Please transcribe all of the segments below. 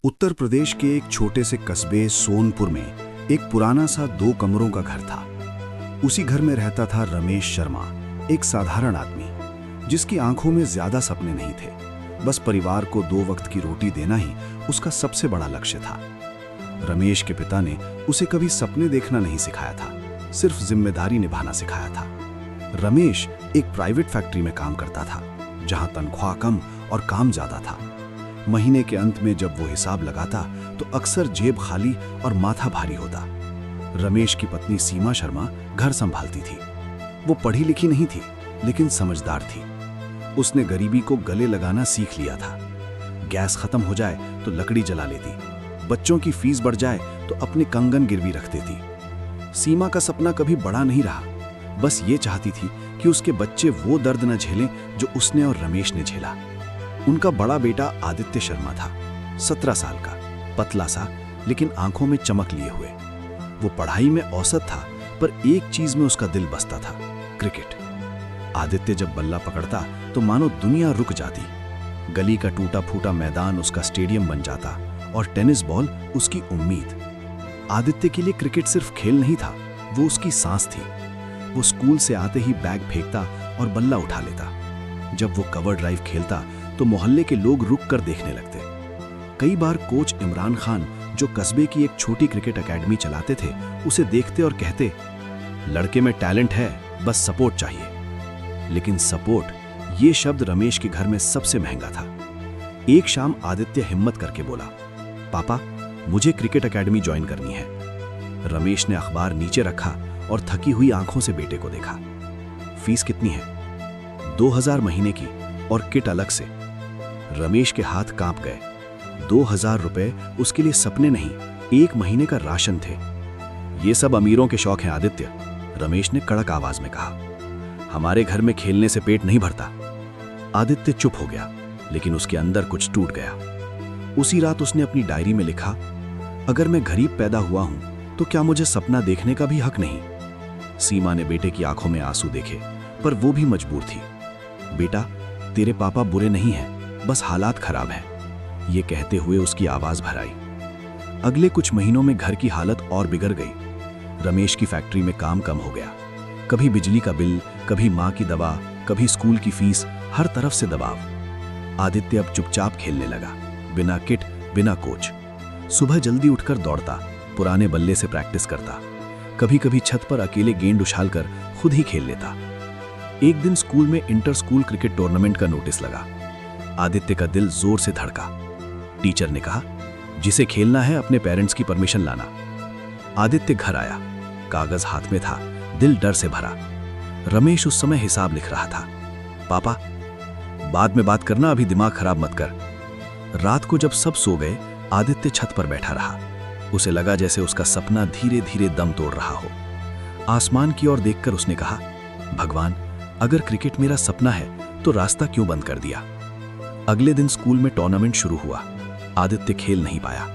उत्तर प्रदेश के एक छोटे से कस्बे सोनपुर में एक पुराना सा 2 कमरों का घर था। उसी घर में रहता था रमेश शर्मा, एक साधारण आदमी जिसकी आंखों में ज्यादा सपने नहीं थे। बस परिवार को 2 वक्त की रोटी देना ही उसका सबसे बड़ा लक्ष्य था। रमेश के पिता ने उसे कभी सपने देखना नहीं सिखाया था, सिर्फ जिम्मेदारी निभाना सिखाया था। रमेश एक प्राइवेट फैक्ट्री में काम करता था, जहां तनख्वाह कम और काम ज्यादा था। महीने के अंत में जब वो हिसाब लगाता तो अक्सर जेब खाली और माथा भारी होता। रमेश की पत्नी सीमा शर्मा घर संभालती थी। वो पढ़ी लिखी नहीं थी, लेकिन समझदार थी। उसने गरीबी को गले लगाना सीख लिया था। गैस खत्म हो जाए तो लकड़ी जला लेती, बच्चों की फीस बढ़ जाए तो अपने कंगन गिरवी रख देती। सीमा का सपना कभी बड़ा नहीं रहा, बस ये चाहती थी कि उसके बच्चे वो दर्द न झेलें जो उसने और रमेश ने झेला। उनका बड़ा बेटा आदित्य शर्मा था, 17 साल का, पतला सा लेकिन आंखों में चमक लिए हुए। वो पढ़ाई में औसत था, पर एक चीज में उसका दिल बसता था, क्रिकेट। आदित्य जब बल्ला पकड़ता तो मानो दुनिया रुक जाती। गली का टूटा फूटा मैदान उसका स्टेडियम बन जाता और टेनिस बॉल उसकी उम्मीद। आदित्य के लिए क्रिकेट सिर्फ खेल नहीं था, वो उसकी सांस थी। वो स्कूल से आते ही बैग फेंकता और बल्ला उठा लेता। जब वो कवर ड्राइव खेलता तो मोहल्ले के लोग रुक कर देखने लगते। कई बार कोच इमरान खान, जो कस्बे की एक छोटी क्रिकेट एकेडमी चलाते थे, उसे देखते और कहते, लड़के में टैलेंट है, बस सपोर्ट चाहिए। लेकिन सपोर्ट, ये शब्द रमेश के घर में सबसे महंगा था। एक शाम आदित्य हिम्मत करके बोला, पापा, मुझे क्रिकेट एकेडमी ज्वाइन करनी है। रमेश ने अखबार नीचे रखा और थकी हुई आंखों से बेटे को देखा। फीस कितनी है? 2000 महीने की और किट अलग से। रमेश के हाथ कांप गए। 2000 रुपए उसके लिए सपने नहीं, 1 महीने का राशन थे। ये सब अमीरों के शौक हैं आदित्य, रमेश ने कड़क आवाज में कहा। हमारे घर में खेलने से पेट नहीं भरता। आदित्य चुप हो गया, लेकिन उसके अंदर कुछ टूट गया। उसी रात उसने अपनी डायरी में लिखा, अगर मैं गरीब पैदा हुआ हूं तो क्या मुझे सपना देखने का भी हक नहीं? सीमा ने बेटे की आंखों में आंसू देखे, पर वो भी मजबूर थी। बेटा, तेरे पापा बुरे नहीं हैं, बस हालात खराब हैं, ये कहते हुए उसकी आवाज भर आई। अगले कुछ महीनों में घर की हालत और बिगड़ गई। रमेश की फैक्ट्री में काम कम हो गया। कभी बिजली का बिल, कभी माँ की दवा, कभी स्कूल की फीस, हर तरफ से दबाव। आदित्य अब चुपचाप खेलने लगा, बिना किट, बिना कोच। सुबह जल्दी उठकर दौड़ता, पुराने बल्ले से प्रैक्टिस करता। कभी कभी छत पर अकेले गेंद उछालकर खुद ही खेल लेता। एक दिन स्कूल में इंटर स्कूल क्रिकेट टूर्नामेंट का नोटिस लगा। आदित्य का दिल जोर से धड़का। टीचर ने कहा, जिसे खेलना है अपने पेरेंट्स की परमिशन लाना। आदित्य घर आया, कागज हाथ में था, दिल डर से भरा। रमेश उस समय हिसाब लिख रहा था। पापा, बाद में बात करना, अभी दिमाग खराब मत कर। रात को जब सब सो गए, आदित्य छत पर बैठा रहा। उसे लगा जैसे उसका सपना धीरे धीरे दम तोड़ रहा हो। आसमान की ओर देखकर उसने कहा, भगवान, अगर क्रिकेट मेरा सपना है तो रास्ता क्यों बंद कर दिया? अगले दिन स्कूल में टूर्नामेंट शुरू हुआ। आदित्य खेल नहीं पाया।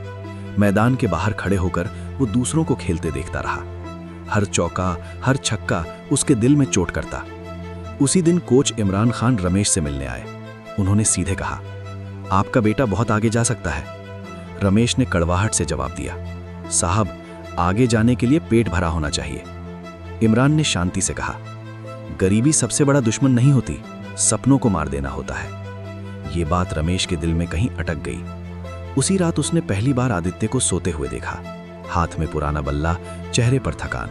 मैदान के बाहर खड़े होकर वो दूसरों को खेलते देखता रहा। हर चौका, हर छक्का उसके दिल में चोट करता। उसी दिन कोच इमरान खान रमेश से मिलने आए। उन्होंने सीधे कहा, आपका बेटा बहुत आगे जा सकता है। रमेश ने कड़वाहट से जवाब दिया, साहब, आगे जाने के लिए पेट भरा होना चाहिए। इमरान ने शांति से कहा, गरीबी सबसे बड़ा दुश्मन नहीं होती, सपनों को मार देना होता है। ये बात रमेश के दिल में कहीं अटक गई। उसी रात उसने पहली बार आदित्य को सोते हुए देखा, हाथ में पुराना बल्ला, चेहरे पर थकान।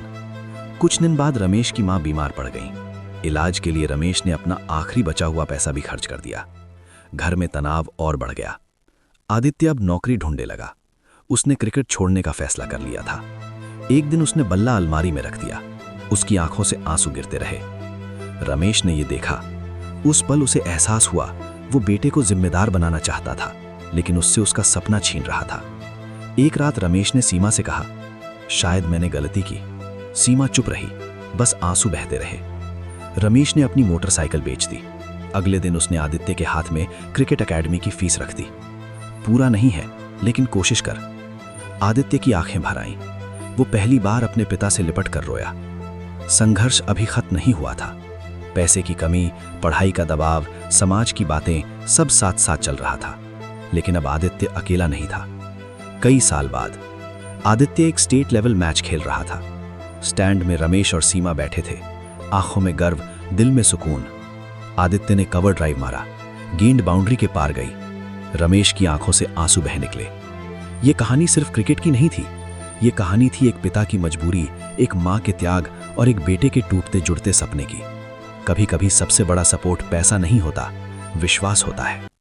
कुछ दिन बाद रमेश की मां बीमार पड़ गई। इलाज के लिए रमेश ने अपना आखिरी बचा हुआ पैसा भी खर्च कर दिया। घर में तनाव और बढ़ गया। आदित्य अब नौकरी ढूंढने लगा। उसने क्रिकेट छोड़ने का फैसला कर लिया था। एक दिन उसने बल्ला अलमारी में रख दिया। उसकी आंखों से आंसू गिरते रहे। रमेश ने यह देखा। उस पल उसे एहसास हुआ, वो बेटे को जिम्मेदार बनाना चाहता था, लेकिन उससे उसका सपना छीन रहा था। एक रात रमेश ने सीमा से कहा, शायद मैंने गलती की। सीमा चुप रही, बस आंसू बहते रहे। रमेश ने अपनी मोटरसाइकिल बेच दी। अगले दिन उसने आदित्य के हाथ में क्रिकेट एकेडमी की फीस रख दी। पूरा नहीं है, लेकिन कोशिश कर। आदित्य की आंखें भर आईं। वो पहली बार अपने पिता से लिपट कर रोया। संघर्ष अभी खत्म नहीं हुआ था। पैसे की कमी, पढ़ाई का दबाव, समाज की बातें, सब साथ साथ चल रहा था। लेकिन अब आदित्य अकेला नहीं था। कई साल बाद आदित्य एक स्टेट लेवल मैच खेल रहा था। स्टैंड में रमेश और सीमा बैठे थे, आंखों में गर्व, दिल में सुकून। आदित्य ने कवर ड्राइव मारा, गेंद बाउंड्री के पार गई। रमेश की आंखों से आंसू बह निकले। ये कहानी सिर्फ क्रिकेट की नहीं थी, ये कहानी थी एक पिता की मजबूरी, एक माँ के त्याग और एक बेटे के टूटते जुड़ते सपने की। कभी कभी सबसे बड़ा सपोर्ट पैसा नहीं होता, विश्वास होता है।